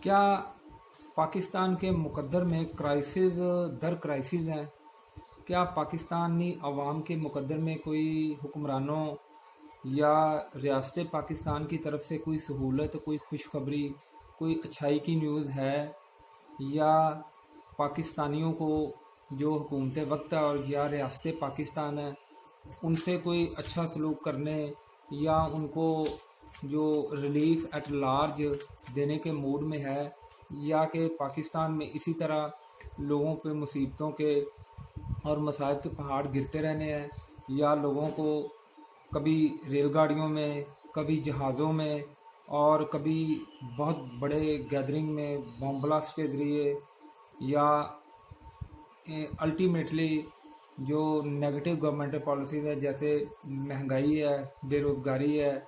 क्या पाकिस्तान के मुकद्दर में क्राइसिस दर क्राइसिस हैं? क्या पाकिस्तानी अवाम के मुकद्दर में कोई हुक्मरानों या रियासत पाकिस्तान की तरफ से कोई सहूलत, कोई खुशखबरी, कोई अच्छाई की न्यूज़ है? या पाकिस्तानियों को जो हुकूमत वक्त है और या रियासत पाकिस्तान है उनसे कोई अच्छा सलूक करने या उनको जो रिलीफ एट लार्ज देने के मूड में है, या कि पाकिस्तान में इसी तरह लोगों पे मुसीबतों के और मसाइब के पहाड़ गिरते रहने हैं, या लोगों को कभी रेलगाड़ियों में, कभी जहाज़ों में और कभी बहुत बड़े गैदरिंग में बम ब्लास्ट के ज़रिए, या अल्टीमेटली जो नेगेटिव गवर्नमेंटल पॉलिसीज़ है जैसे महंगाई है, बेरोज़गारी है,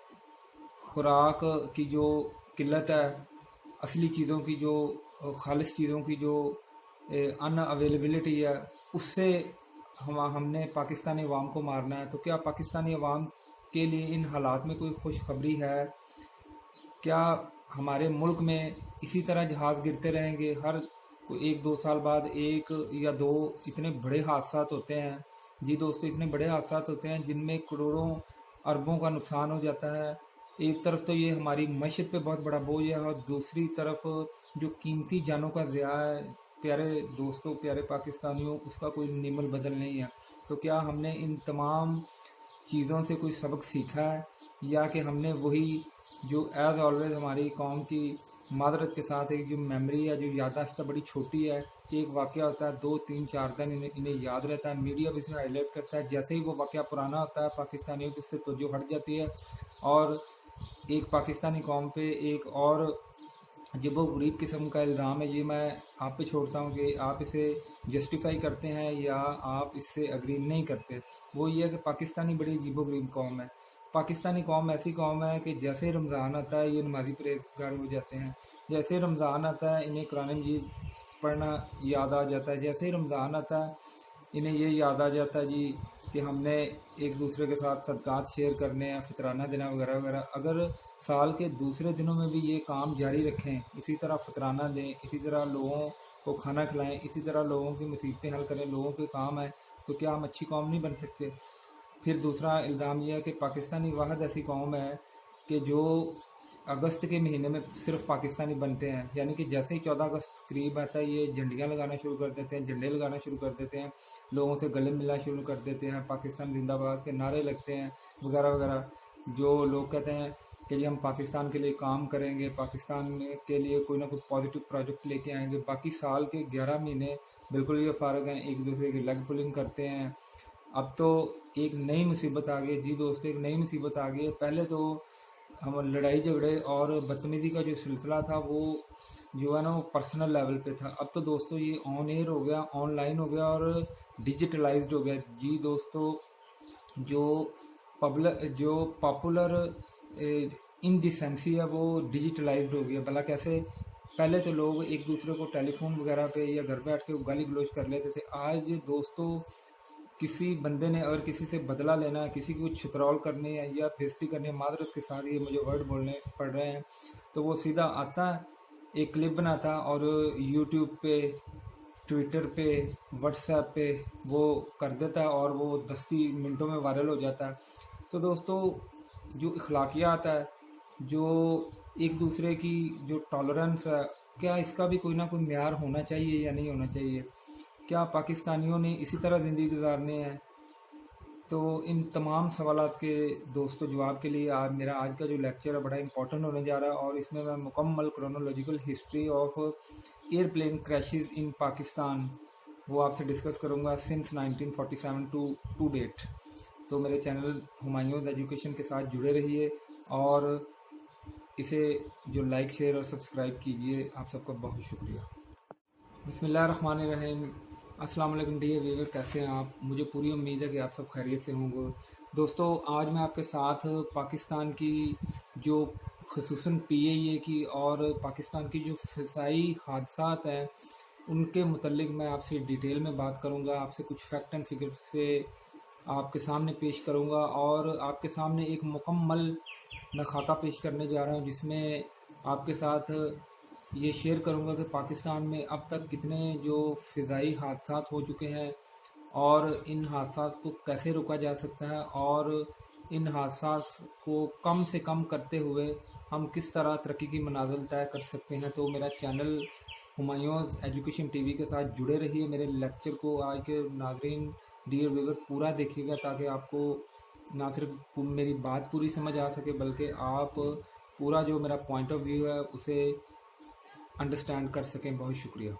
खुराक की जो किल्लत है, असली चीज़ों की जो खालिश चीज़ों की जो अन अवेलेबिलिटी है, उससे हमने पाकिस्तानी अवाम को मारना है। तो क्या पाकिस्तानी अवाम के लिए इन हालात में कोई खुशखबरी है? क्या हमारे मुल्क में इसी तरह जहाज़ गिरते रहेंगे? हर एक दो साल बाद एक या दो इतने बड़े हादसा होते हैं जी दोस्तों, इतने बड़े हादसा होते हैं जिनमें करोड़ों अरबों का नुकसान हो जाता है। एक तरफ तो ये हमारी मईशत पे बहुत बड़ा बोझ है और दूसरी तरफ जो कीमती जानों का ज़िया है, प्यारे दोस्तों, प्यारे पाकिस्तानियों, उसका कोई निमल बदल नहीं है। तो क्या हमने इन तमाम चीज़ों से कोई सबक सीखा है, या कि हमने वही जो एज़ ऑलवेज़ हमारी कौम की मादरत के साथ एक जो मेमोरी है, जो याददाश्त बड़ी छोटी है, एक वाक़या होता है 2 3 4 दिन इन्हें याद रहता है, मीडिया भी इसे हाईलाइट करता है, जैसे ही वो वाक़या पुराना होता है पाकिस्तानियों की उससे तवज्जो हट जाती है और एक पाकिस्तानी कौम पे एक और अजीबो गरीब किस्म का इल्ज़ाम है। ये मैं आप पे छोड़ता हूँ कि आप इसे जस्टिफाई करते हैं या आप इससे अग्री नहीं करते। वो ये है कि पाकिस्तानी बड़ी अजीबो गरीब कौम है। पाकिस्तानी कौम ऐसी कौम है कि जैसे ही रमज़ान आता है ये नमाज़ी परहेज़गार हो जाते हैं। जैसे ही रमज़ान आता है इन्हें कुरान मजीद पढ़ना याद आ जाता है। जैसे ही रमज़ान आता है इन्हें ये याद आ जाता है जी कि हमने एक दूसरे के साथ सदक़ात शेयर करने हैं, फितराना देना वगैरह वगैरह। अगर साल के दूसरे दिनों में भी ये काम जारी रखें, इसी तरह फितराना दें, इसी तरह लोगों को खाना खिलाएं, इसी तरह लोगों की मुसीबतें हल करें, लोगों के काम है, तो क्या हम अच्छी कौम नहीं बन सकते? फिर दूसरा इल्ज़ाम यह है कि पाकिस्तानी वाहद ऐसी कौम है कि जो अगस्त के महीने में सिर्फ पाकिस्तानी बनते हैं, यानी कि जैसे ही 14 अगस्त करीब आता है ये झंडियाँ लगाना शुरू कर देते हैं, झंडे लगाना शुरू कर देते हैं, लोगों से गले मिलना शुरू कर देते हैं, पाकिस्तान जिंदाबाद के नारे लगते हैं वगैरह वगैरह। जो लोग कहते हैं कि जी हम पाकिस्तान के लिए काम करेंगे, पाकिस्तान के लिए कोई ना कोई पॉजिटिव प्रोजेक्ट लेके आएंगे, बाकी साल के 11 महीने बिल्कुल ये फारग हैं, एक दूसरे की लेग पुलिंग करते हैं। अब तो एक नई मुसीबत आ गई जी दोस्तों, एक नई मुसीबत आ गई है। पहले तो हम लड़ाई झगड़े और बदतमीज़ी का जो सिलसिला था वो जो है ना वो पर्सनल लेवल पे था। अब तो दोस्तों ये ऑन एयर हो गया, ऑनलाइन हो गया और डिजिटलाइज्ड हो गया जी दोस्तों। जो पॉपुलर इनडिसेंसी है वो डिजिटलाइज्ड हो गया। भला कैसे? पहले तो लोग एक दूसरे को टेलीफोन वगैरह पे या घर बैठ के गाली गलौज कर लेते थे। आज दोस्तों किसी बंदे ने अगर किसी से बदला लेना है, किसी को छुतरौल करनी है या बेइज्जती करनी है, मादरत के साथ ये मुझे वर्ड बोलने पड़ रहे हैं, तो वो सीधा आता है, एक क्लिप बनाता और यूट्यूब पे, ट्विटर पे, व्हाट्सएप पे वो कर देता है और वो 10 मिनटों में वायरल हो जाता है। तो दोस्तों जो अखलाकियात है, जो एक दूसरे की जो टॉलरेंस है, क्या इसका भी कोई ना कोई म्यार होना चाहिए या नहीं होना चाहिए? क्या पाकिस्तानियों ने इसी तरह ज़िंदगी गुजारनी है? तो इन तमाम सवालात के दोस्तों जवाब के लिए आज मेरा आज का जो लेक्चर है बड़ा इंपॉर्टेंट होने जा रहा है और इसमें मैं मुकम्मल chronological history of airplane crashes in Pakistan वो आपसे डिस्कस करूंगा सिंस 1947 टू डेट। तो मेरे चैनल हुमायूं एजुकेशन के साथ जुड़े रहिए और इसे जो लाइक शेयर और सब्सक्राइब कीजिए। आप सबका बहुत शुक्रिया। बिस्मिल्लाहिर्रहमानिर्रहीम। अस्सलाम वालेकुम डियर व्यूअर, कैसे हैं आप? मुझे पूरी उम्मीद है कि आप सब खैरियत से होंगे। दोस्तों आज मैं आपके साथ पाकिस्तान की जो खुसूसन पीएए की और पाकिस्तान की जो फ़िज़ाई हादसात हैं उनके मुतल्लिक मैं आपसे डिटेल में बात करूंगा, आपसे कुछ फैक्ट एंड फिगर से आपके सामने पेश करूंगा और आपके सामने एक मुकम्मल मैं खाका पेश करने जा रहा हूं जिसमें आपके साथ ये शेयर करूंगा कि पाकिस्तान में अब तक कितने जो फ़िज़ाई हादसात हो चुके हैं और इन हादसात को कैसे रोका जा सकता है, और इन हादसात को कम से कम करते हुए हम किस तरह तरक्की की मनाज़िल तय कर सकते हैं। तो मेरा चैनल हुमायूंस एजुकेशन टीवी के साथ जुड़े रहिए। मेरे लेक्चर को आज के नाज़रीन डियर व्यूअर पूरा देखिएगा, ताकि आपको ना सिर्फ मेरी बात पूरी समझ आ सके, बल्कि आप पूरा जो मेरा पॉइंट ऑफ व्यू है उसे अंडरस्टैंड कर सकें। बहुत शुक्रिया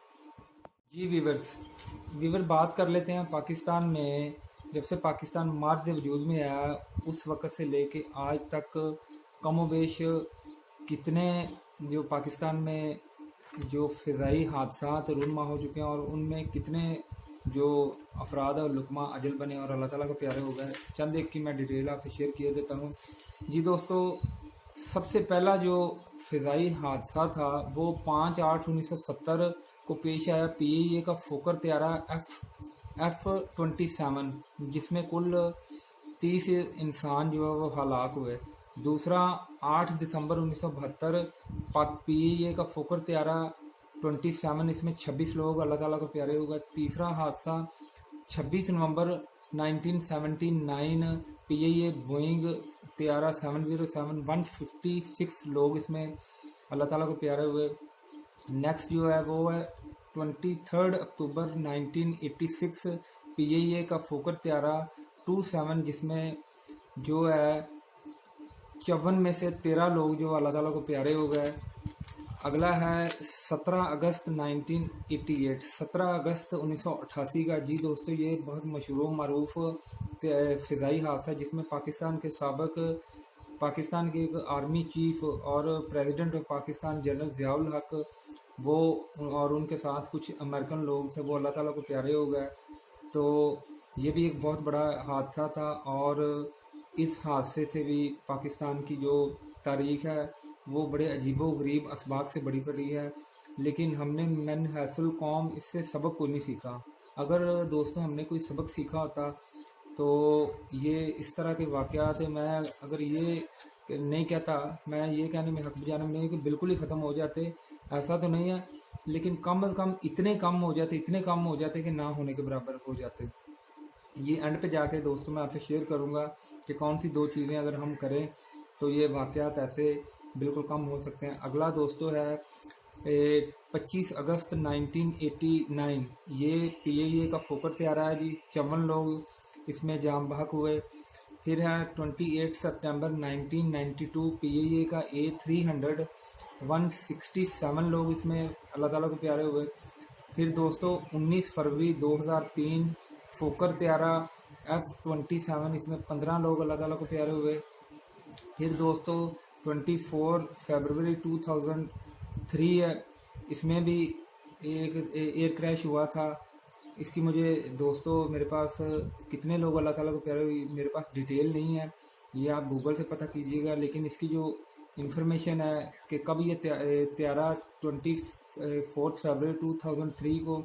जी। वीवर बात कर लेते हैं पाकिस्तान में। जब से पाकिस्तान मार्च वजूद में आया उस वक़्त से लेके आज तक कम व बेश कितने जो पाकिस्तान में जो फ़िज़ाई हादसात रूनमा हो चुके हैं, और उनमें कितने जो अफराद और लुकमा अजल बने और अल्लाह ताला को प्यारे हो गए। चंद एक की मैं डिटेल आपसे शेयर किए देता हूँ जी दोस्तों। सबसे पहला जो फ़िज़ाई हादसा था वो 5/8/1970 को पेश आया PAE का फोकर त्यारा F-27, जिसमें कुल 30 इंसान जो है वो हलाक हुए। दूसरा 8 दिसंबर 1972 PAE का फोकर त्यारा 27, इसमें 26 लोग अल्लाह ताला को प्यारे हो गए। तीसरा हादसा 26 नवंबर 1979 PAE बोइंग त्यारा 707, 156 लोग इसमें अल्लाह ताला को प्यारे हुए। नेक्स्ट जो है वो है 23 अक्टूबर 1986 PAE का फोकर त्यारा 27, जिसमें जो है 54 में से 13 लोग जो अल्लाह ताला को प्यारे हो गए। अगला है 17 अगस्त 1988, 17 अगस्त 1988 का जी दोस्तों। ये बहुत मशहूर मरूफ फ़िज़ाई हादसा, जिसमें पाकिस्तान के एक आर्मी चीफ और president of Pakistan general Ziaul हक, वो और उनके साथ कुछ अमेरिकन लोग थे, वो अल्लाह ताला को प्यारे हो गए। तो ये भी एक बहुत बड़ा हादसा था, और इस हादसे से भी पाकिस्तान की जो तारीख़ है वो बड़े अजीबो गरीब असबाब से बड़ी पड़ी है। लेकिन हमने मन हैसुल कौम इससे सबक कोई नहीं सीखा। अगर दोस्तों हमने कोई सबक सीखा होता तो ये इस तरह के वाक़यात, मैं अगर ये नहीं कहता, मैं ये कहने में हक़ बजाना नहीं कि बिल्कुल ही ख़त्म हो जाते, ऐसा तो नहीं है, लेकिन कम अज़ कम इतने कम हो जाते कि ना होने के बराबर हो जाते। ये एंड पे जाके दोस्तों मैं आपसे शेयर करूँगा कि कौन सी 2 चीज़ें अगर हम करें तो ये वाक़यात ऐसे बिल्कुल कम हो सकते हैं। अगला दोस्तों है 25 अगस्त 1989, ये PAE का फोकर त्यारा है जी, 54 लोग इसमें जाम बहक हुए। फिर है 28 सितंबर 1992 PAE का A300, 167 लोग इसमें अल्लाह ताला को प्यारे हुए। फिर दोस्तों 19 फरवरी 2003 फोकर त्यारा F-27, इसमें 15 लोग अल्लाह ताला को प्यारे हुए। फिर दोस्तों 24 फरवरी 2003 है, इसमें भी एक एयर क्रैश हुआ था। इसकी मुझे दोस्तों मेरे पास कितने लोग अल्लाह ताला को प्यारे हुए मेरे पास डिटेल नहीं है, ये आप गूगल से पता कीजिएगा। लेकिन इसकी जो इंफॉर्मेशन है कि कब ये त्यारा 24 फरवरी 2003 को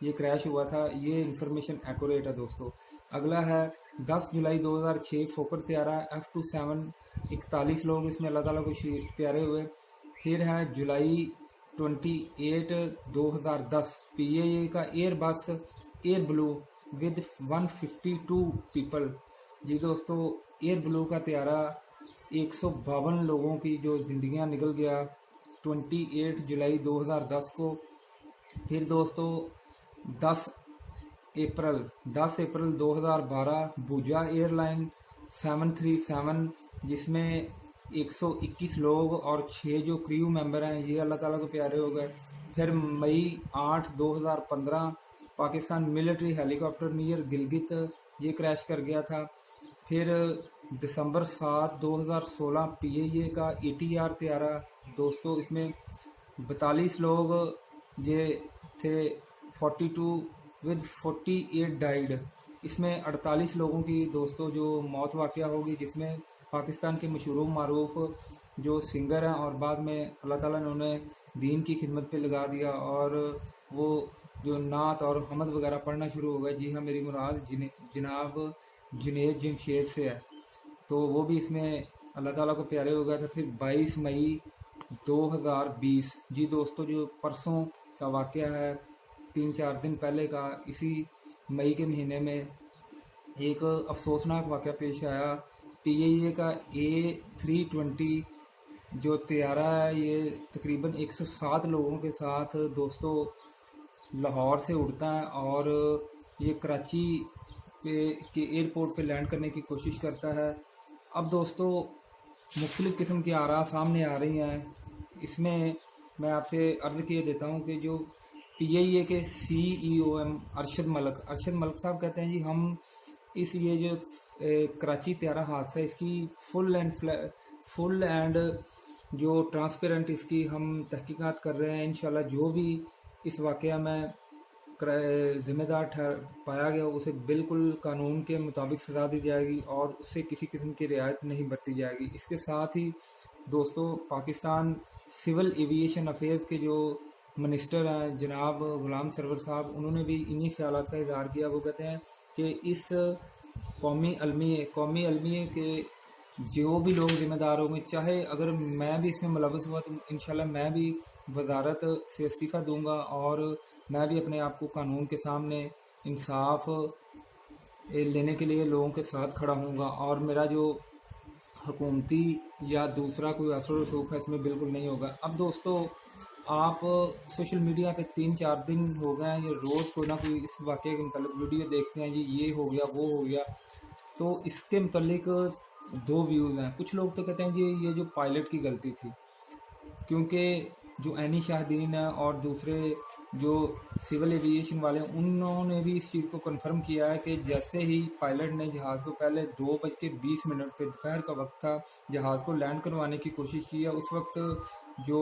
ये क्रैश हुआ था, ये इंफॉर्मेशन एक्यूरेट है दोस्तों। अगला है 10 जुलाई 2006 फोकर त्यारा F-27, 41 लोग इसमें अल्लाह ताला को प्यारे हुए। फिर है जुलाई 28 2010 PAE का Airbus Airblue with 152 people. जी दोस्तों, एयर ब्लू का त्यारा 152 लोगों की जो ज़िंदगियां निकल गया 28 जुलाई 2010 को। फिर दोस्तों 10 अप्रैल 2012 भूजा एयरलाइन 737, जिसमें 121 लोग और 6 जो क्रू मेंबर हैं ये अल्लाह ताला को प्यारे हो गए। फिर मई 8 2015 Pakistan military helicopter near Gilgit ये क्रैश कर गया था। फिर दिसंबर 7 2016 PAE का ATR त्यारा दोस्तों, इसमें 42 लोग ये थे, 42 विद 48 डाइड। इसमें 48 लोगों की दोस्तों जो मौत वाक़या होगी, जिसमें पाकिस्तान के मशहूर मारूफ जो सिंगर हैं और बाद में अल्लाह ताला ने उन्हें दीन की खिदमत पे लगा दिया और वो जो नात और हमद वगैरह पढ़ना शुरू हो गए। जी हाँ, मेरी मुराद जनाब जुनैद जमशेद से है, तो वो भी इसमें अल्लाह ताला को प्यारे हो गया था। फिर 22 मई 2020। जी दोस्तों, जो परसों का वाक़या है, 3-4 दिन पहले का, इसी मई के महीने में एक अफसोसनाक वाक़या पेश आया। PIA का A320 जो तैयारा है, ये तकरीबन 107 लोगों के साथ दोस्तों लाहौर से उड़ता है और ये कराची के एयरपोर्ट पे लैंड करने की कोशिश करता है। अब दोस्तों मुख्तलिफ़ किस्म की आरा सामने आ रही हैं। इसमें मैं आपसे अर्ज़ किए देता हूँ कि जो PIA के CEOM अरशद मलिक साहब कहते हैं, जी हम इस ये जो कराची त्यारा हादसा, इसकी फुल एंड जो ट्रांसपेरेंट इसकी हम तहकीकात कर रहे हैं। इंशाल्लाह जो भी इस वाक़या में ज़िम्मेदार पाया गया, उसे बिल्कुल कानून के मुताबिक सज़ा दी जाएगी और उससे किसी किस्म की रियायत नहीं बरती जाएगी। इसके साथ ही दोस्तों, पाकिस्तान सिविल एविएशन अफेयर्स के जो मिनिस्टर हैं जनाब गुलाम सरवर साहब, उन्होंने भी इन्हीं ख्यालात का इज़हार किया। वो कहते हैं कि इस कौमी अलमिए के जो भी लोग ज़िम्मेदार होंगे, चाहे अगर मैं भी इसमें मुलव्वस हुआ तो इंशाल्लाह मैं भी वजारत से इस्तीफ़ा दूंगा और मैं भी अपने आप को कानून के सामने इंसाफ लेने के लिए लोगों के साथ खड़ा हूँगा और मेरा जो हुकूमती या दूसरा कोई असर रसूख है इसमें बिल्कुल नहीं होगा। अब दोस्तों, आप सोशल मीडिया पे 3-4 दिन हो गए हैं, ये रोज़ कोई ना कोई इस वाक़े के मतलब वीडियो देखते हैं, जी ये हो गया वो हो गया। तो इसके मतलब 2 व्यूज़ हैं। कुछ लोग तो कहते हैं जी ये जो पायलट की गलती थी, क्योंकि जो एनी शाहदीन है और दूसरे जो सिविल एविएशन वाले, उन्होंने भी इस चीज़ को कंफर्म किया है कि जैसे ही पायलट ने जहाज़ को पहले 2:20 पे दोपहर का वक्त था, जहाज़ को लैंड करवाने की कोशिश की है, उस वक्त जो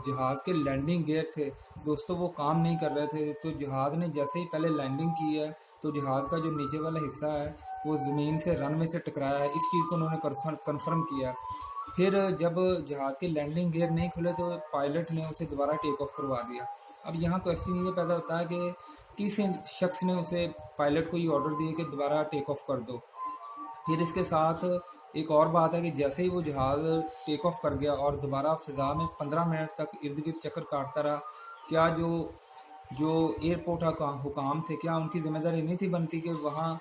जहाज़ के लैंडिंग गियर थे दोस्तों वो काम नहीं कर रहे थे। तो जहाज़ ने जैसे ही पहले लैंडिंग की है तो जहाज़ का जो नीचे वाला हिस्सा है वो ज़मीन से रनवे से टकराया है। इस चीज़ को उन्होंने कन्फर्म किया। फिर जब जहाज़ के लैंडिंग गियर नहीं खुले तो पायलट ने उसे दोबारा टेक ऑफ करवा दिया। अब यहाँ क्वेश्चन ये पैदा होता है कि किस शख्स ने उसे पायलट को ये ऑर्डर दिए कि दोबारा टेक ऑफ कर दो। फिर इसके साथ एक और बात है कि जैसे ही वो जहाज़ टेक ऑफ कर गया और दोबारा फ़िज़ा में 15 मिनट तक इर्द गिर्द चक्कर काटता रहा, क्या जो एयरपोर्ट हुकाम थे, क्या उनकी ज़िम्मेदारी नहीं थी बनती कि वहाँ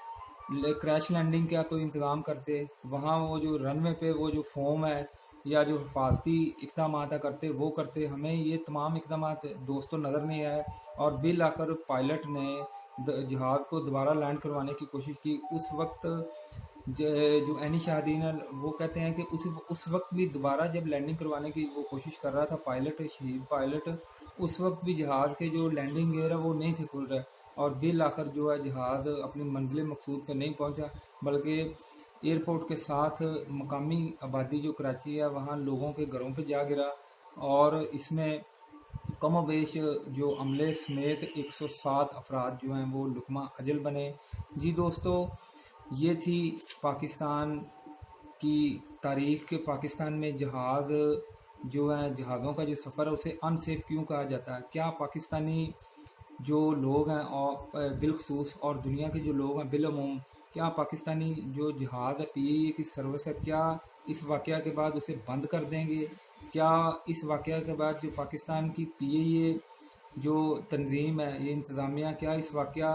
क्रैश लैंडिंग का कोई इंतज़ाम करते, वहाँ वो जो रनवे पे वो जो फोम है या जो हिफाजती इक़दाम करते वो करते। हमें ये तमाम इक़दाम दोस्तों नज़र नहीं आए और बिल आकर पायलट ने जहाज़ को दोबारा लैंड करवाने की कोशिश की। उस वक्त जो एनी शाहदीन है वो कहते हैं कि उस वक्त भी दोबारा जब लैंडिंग करवाने की वो कोशिश कर रहा था पायलट, शहीद पायलट, उस वक्त भी जहाज़ के जो लैंडिंग गियर है वो नहीं थे खुल रहे और बिल आखिर जो है जहाज़ अपनी मंजिल मकसूद पे नहीं पहुंचा, बल्कि एयरपोर्ट के साथ मकामी आबादी जो कराची है वहाँ लोगों के घरों पे जा गिरा और इसमें कमोबेश जो अमले समेत 107 अफराद जो हैं वो लुकमा अजल बने। जी दोस्तों, ये थी पाकिस्तान की तारीख़ के पाकिस्तान में जहाज़ जो है, जहाज़ों का जो सफ़र है उसे अनसेफ क्यों कहा जाता है। क्या पाकिस्तानी जो लोग हैं और बिलखसूस और दुनिया के जो लोग हैं बिलअमूम, क्या पाकिस्तानी जो जहाज़ है PIA की सर्विस है, क्या इस वाक़या के बाद उसे बंद कर देंगे? क्या इस वाक़या के बाद जो पाकिस्तान की PIA जो तंजीम है, ये इंतज़ामिया, क्या इस वाक़या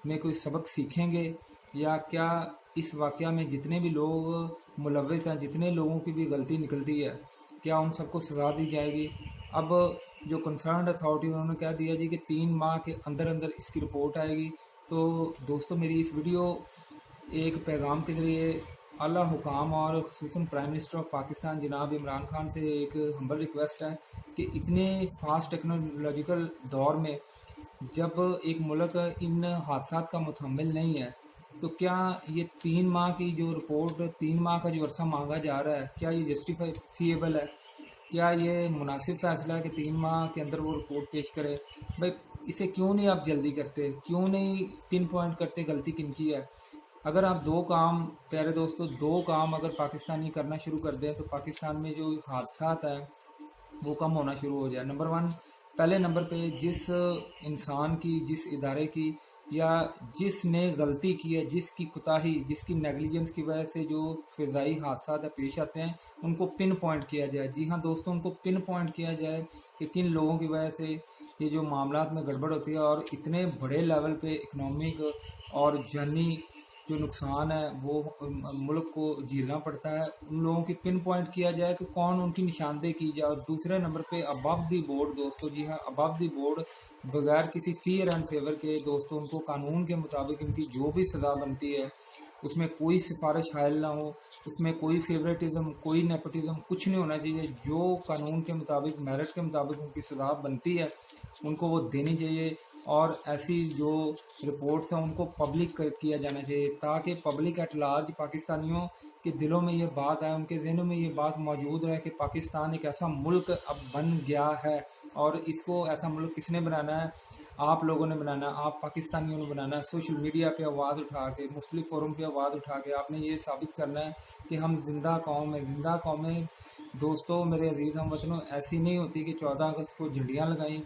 में कोई सबक सीखेंगे या क्या इस वाक़या में जितने भी लोग मुलव्वस हैं, जितने लोगों की भी गलती निकलती है, क्या उन सबको सज़ा दी जाएगी? अब जो कंसर्न्ड अथॉरिटी उन्होंने कह दिया जी कि 3 माह के अंदर अंदर इसकी रिपोर्ट आएगी। तो दोस्तों, मेरी इस वीडियो एक पैगाम के ज़रिए आला हुकाम और ख़ुसूसन प्राइम मिनिस्टर ऑफ पाकिस्तान जनाब इमरान खान से एक हम्बल रिक्वेस्ट है कि इतने फास्ट टेक्नोलॉजिकल दौर में जब एक मुल्क इन हादसात का मुतहम्मिल नहीं है, तो क्या ये 3 माह की जो रिपोर्ट, 3 माह का जो अरसा मांगा जा रहा है, क्या ये जस्टिफाइबल है? क्या ये मुनासिब फैसला है कि 3 माह के अंदर वो रिपोर्ट पेश करे? भाई इसे क्यों नहीं आप जल्दी करते, क्यों नहीं पिन पॉइंट करते गलती किनकी है? अगर आप 2 काम, प्यारे दोस्तों, 2 काम अगर पाकिस्तानी करना शुरू कर दें तो पाकिस्तान में जो हादसात हैं वो कम होना शुरू हो जाए। नंबर 1, पहले नंबर पे जिस इंसान की, जिस इदारे की یا جس نے غلطی کی ہے، جس کی کوتاہی، جس کی نیگلیجنس کی وجہ سے جو فضائی حادثات پیش آتے ہیں، ان کو پن پوائنٹ کیا جائے۔ جی ہاں دوستوں، ان کو پن پوائنٹ کیا جائے کہ کن لوگوں کی وجہ سے یہ جو معاملات میں گڑبڑ ہوتی ہے اور اتنے بڑے لیول پہ اکنامک اور جانی جو نقصان ہے وہ ملک کو جھیلنا پڑتا ہے، ان لوگوں کی پن پوائنٹ کیا جائے کہ کون ان کی نشاندہی کی جائے۔ اور دوسرے نمبر پہ ابو دی بورڈ دوستو، جی ہاں ابو دی بورڈ، بغیر کسی فیئر اینڈ فیور کے دوستوں، ان کو قانون کے مطابق ان کی جو بھی سزا بنتی ہے اس میں کوئی سفارش حائل نہ ہو، اس میں کوئی فیوریٹزم، کوئی نیپوٹزم کچھ نہیں ہونا چاہیے۔ جو قانون کے مطابق، میرٹ کے مطابق ان کی سزا بنتی ہے ان کو وہ دینی چاہیے، اور ایسی جو رپورٹس ہیں ان کو پبلک کیا جانا چاہیے تاکہ پبلک ایٹ لارج پاکستانیوں کے دلوں میں یہ بات آئے، ان کے ذہنوں میں یہ بات موجود رہے کہ پاکستان ایک ایسا ملک اب بن گیا ہے، اور اس کو ایسا ملک کس نے بنانا ہے؟ آپ لوگوں نے بنانا ہے، آپ پاکستانیوں نے بنانا ہے۔ سوشل میڈیا پہ آواز اٹھا کے، مختلف فورم پہ آواز اٹھا کے آپ نے یہ ثابت کرنا ہے کہ ہم زندہ قوم ہیں۔ زندہ قومیں دوستوں، میرے عزیز ہم وطنوں، ایسی نہیں ہوتی کہ 14 اگست کو جھنڈیاں لگائیں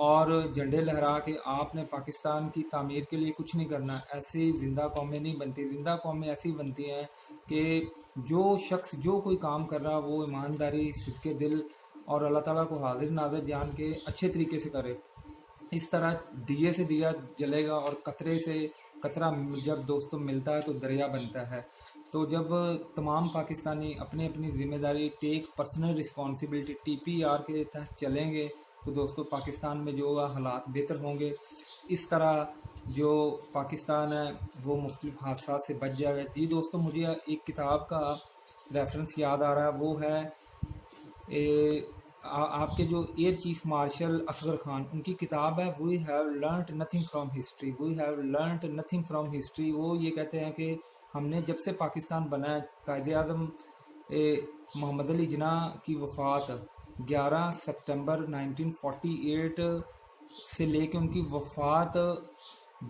اور جھنڈے لہرا کے آپ نے پاکستان کی تعمیر کے لیے کچھ نہیں کرنا۔ ایسی زندہ قومیں نہیں بنتی۔ زندہ قومیں ایسی بنتی ہیں کہ جو شخص جو کوئی کام کر رہا وہ ایمانداری، صدق دل اور اللہ تعالیٰ کو حاضر ناظر جان کے اچھے طریقے سے کرے۔ اس طرح دیے سے دیا جلے گا، اور قطرے سے قطرہ جب دوستوں ملتا ہے تو دریا بنتا ہے۔ تو جب تمام پاکستانی اپنی اپنی ذمہ داری، ٹیک پرسنل رسپانسبلٹی، TPR کے تحت چلیں گے تو دوستوں پاکستان میں جو حالات بہتر ہوں گے۔ اس طرح جو پاکستان ہے وہ مختلف حادثات سے بچ جائے گا۔ جی دوستوں، مجھے ایک کتاب کا ریفرنس یاد آ رہا ہے، وہ ہے آپ کے جو air chief marshal Asghar Khan, ان کی کتاب ہے we have learnt nothing from history, we have learnt nothing from history. وہ یہ کہتے ہیں کہ ہم نے جب سے پاکستان بنا ہے، قائد اعظم محمد علی جناح کی وفات 11 سپتمبر 1948 سے لے کے ان کی وفات،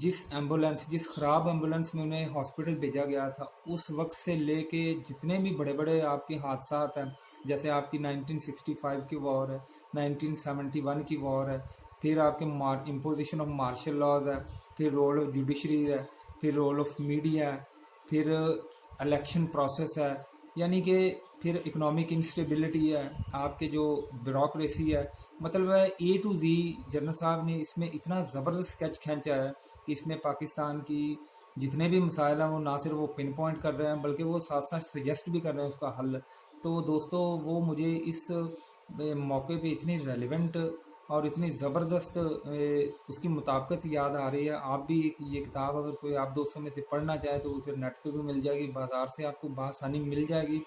جس ایمبولینس، جس خراب ایمبولینس میں انہیں ہاسپٹل بھیجا گیا تھا، اس وقت سے لے کے جتنے بھی بڑے بڑے آپ کے حادثات ہیں، جیسے آپ کی 1965 کی وار ہے، 1971 کی وار ہے، پھر آپ کے امپوزیشن آف مارشل لاز ہے، پھر رول آف جوڈیشری ہے، پھر رول آف میڈیا ہے، پھر الیکشن پروسیس ہے، یعنی کہ پھر اکنامک انسٹیبلٹی ہے، آپ کے جو بیوروکریسی ہے، مطلب ہے A to Z۔ جنرل صاحب نے اس میں اتنا زبردست اسکیچ کھینچا ہے کہ اس میں پاکستان کی جتنے بھی مسائل ہیں وہ نہ صرف وہ پن پوائنٹ کر رہے ہیں بلکہ وہ ساتھ ساتھ سجیسٹ بھی کر رہے ہیں اس کا حل۔ تو دوستو وہ مجھے اس موقع پہ اتنی ریلیونٹ اور اتنی زبردست اس کی مطابقت یاد آ رہی ہے۔ آپ بھی یہ کتاب اگر کوئی آپ دوستوں میں سے پڑھنا چاہے تو اسے نیٹ پہ بھی مل جائے گی، بازار سے آپ کو بآسانی مل جائے گی۔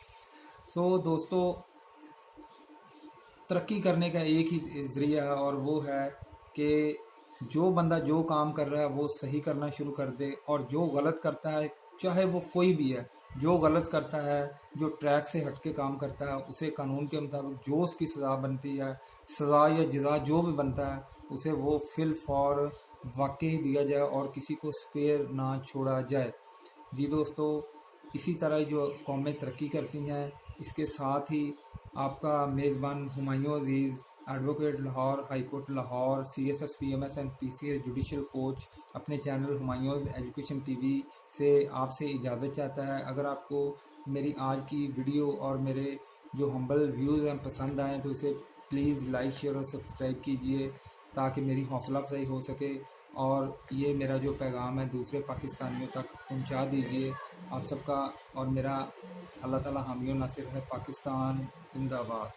سو دوستو، ترقی کرنے کا ایک ہی ذریعہ ہے، اور وہ ہے کہ جو بندہ جو کام کر رہا ہے وہ صحیح کرنا شروع کر دے، اور جو غلط کرتا ہے چاہے وہ کوئی بھی ہے، جو غلط کرتا ہے، جو ٹریک سے ہٹ کے کام کرتا ہے، اسے قانون کے مطابق جو اس کی سزا بنتی ہے، سزا یا جزا جو بھی بنتا ہے، اسے وہ فی الفور واقعی دیا جائے اور کسی کو سپیر نہ چھوڑا جائے۔ جی دوستو، اسی طرح جو قومیں ترقی کرتی ہیں، اس کے ساتھ ہی آپ کا میزبان Humayun Aziz, advocate Lahore, high court Lahore, CSS PMS and PCS judicial coach, اپنے چینل ہمایوں ایجوکیشن TV سے آپ سے اجازت چاہتا ہے۔ اگر آپ کو میری آج کی ویڈیو اور میرے جو ہمبل ویوز ہیں پسند آئیں تو اسے پلیز لائک، شیئر اور سبسکرائب کیجئے تاکہ میری حوصلہ افزائی ہو سکے، اور یہ میرا جو پیغام ہے دوسرے پاکستانیوں تک پہنچا دیجئے۔ آپ سب کا اور میرا اللہ تعالی حامی و ناصر ہے۔ پاکستان زندہ باد۔